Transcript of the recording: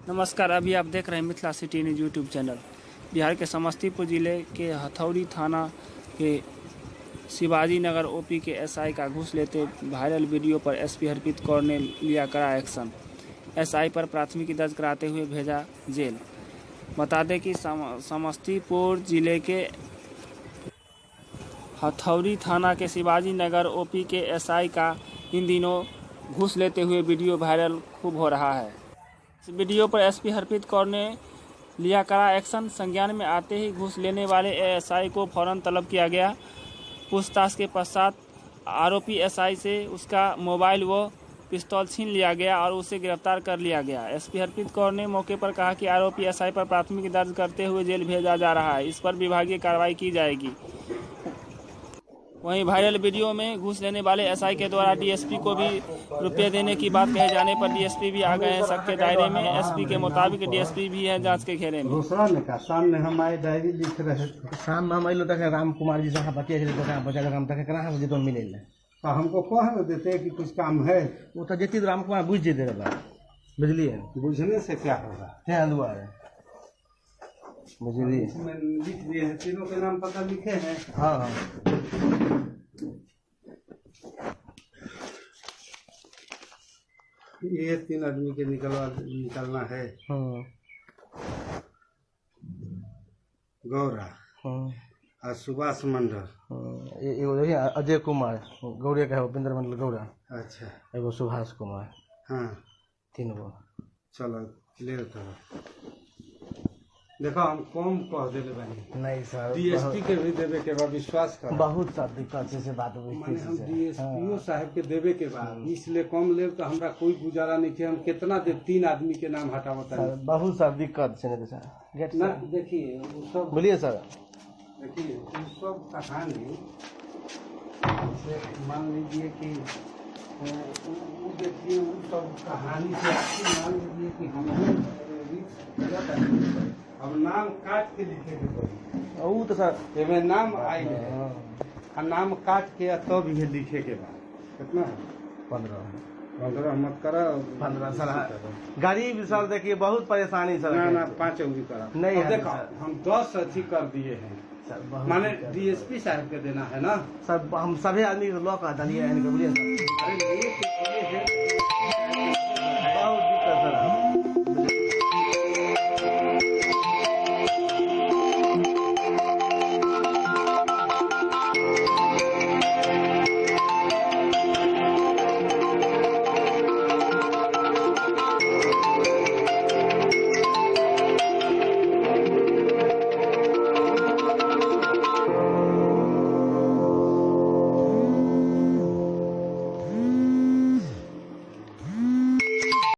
नमस्कार, अभी आप देख रहे हैं Mithila city news YouTube channel. Bihar के समस्तीपुर जिले के हथौड़ी थाना के शिवाजी नगर ओपी के एसआई का घूस लेते वायरल वीडियो पर एसपी हरप्रीत कौर ने लिया कड़ा एक्शन। एसआई पर प्राथमिकी दर्ज कराते हुए भेजा जेल। बता दें कि समस्तीपुर जिले के हथौड़ी थाना के शिवाजी नगर ओपी के एसआई का इन दिनों घूस लेते हुए वीडियो वायरल खूब हो रहा है। इस वीडियो पर एसपी हरप्रीत कौर ने लिया कड़ा एक्शन। संज्ञान में आते ही घूस लेने वाले एसआई को फौरन तलब किया गया। पूछताछ के पश्चात आरोपी एसआई से उसका मोबाइल व पिस्तौल छीन लिया गया और उसे गिरफ्तार कर लिया गया। एसपी हरप्रीत कौर ने मौके पर कहा कि आरोपी एसआई पर प्राथमिकी दर्ज करते हुए जेल भेजा जा रहा है। इस पर विभागीय कार्रवाई की जाएगी। वहीं वायरल वीडियो में घूस लेने वाले एसआई के द्वारा डीएसपी को भी रुपये देने की बात कहे जाने पर डीएसपी भी आ गए हैं शक के दायरे में। एसपी के मुताबिक डीएसपी भी है जांच के घेरे में। दूसरा ने कहा शाम में हम आए डायरी लिख रहे थे। शाम में हम अलो तक राम कुमार जी से बतिया बचा हम तक कना हम तो मिले तो हमको कह देते हैं कि कुछ काम है वो तो जेती राम कुमार बुझ जेते रहा बुझलिए। बुझने से क्या होगा क्या दुआ है बुझलिए। इसमें लिख दिए हैं, तीनों के नाम पता लिखे हैं। हाँ हाँ ये 3 आदमी के निकलना है। गौरा और सुभाष मंडल। एगो देखिए अजय कुमार गौड़े का है, उपेंद्र मंडल गौड़ा। अच्छा, एगो सुभाष कुमार। हाँ 3 गो। चलो ले तो देखो हम कम कह देले बानी। नहीं सर डीएसपी के भी देवे के बाद विश्वास कर बहुत सा दिक्कत से बात हुई। माने हम डीएसपीओ साहब के देवे के बाद इसलिए कम ले तो हमरा कोई गुजारा नहीं है। हम कितना दे 3 आदमी के नाम हटावता है। बहुत सा दिक्कत से नहीं सर ना देखिए वो सब बोलिए सर। देखिए वो सब कहानी से मान लीजिए कि वो देखिए वो सब कहानी से मान लीजिए कि हम अब नाम काट के लिखे के पड़ी। वो तो सर एमे नाम आई है और नाम काट के तब भी लिखे के बाद कितना है 15 मत करा 15 सर। गरीब सर देखिए बहुत परेशानी सर। ना 5 अवधि करा नहीं है देखो हम 10 अथी कर दिए हैं सर। माने डीएसपी साहब के देना है ना सब हम सभी आदमी को लॉक हटा दिया है। अरे ये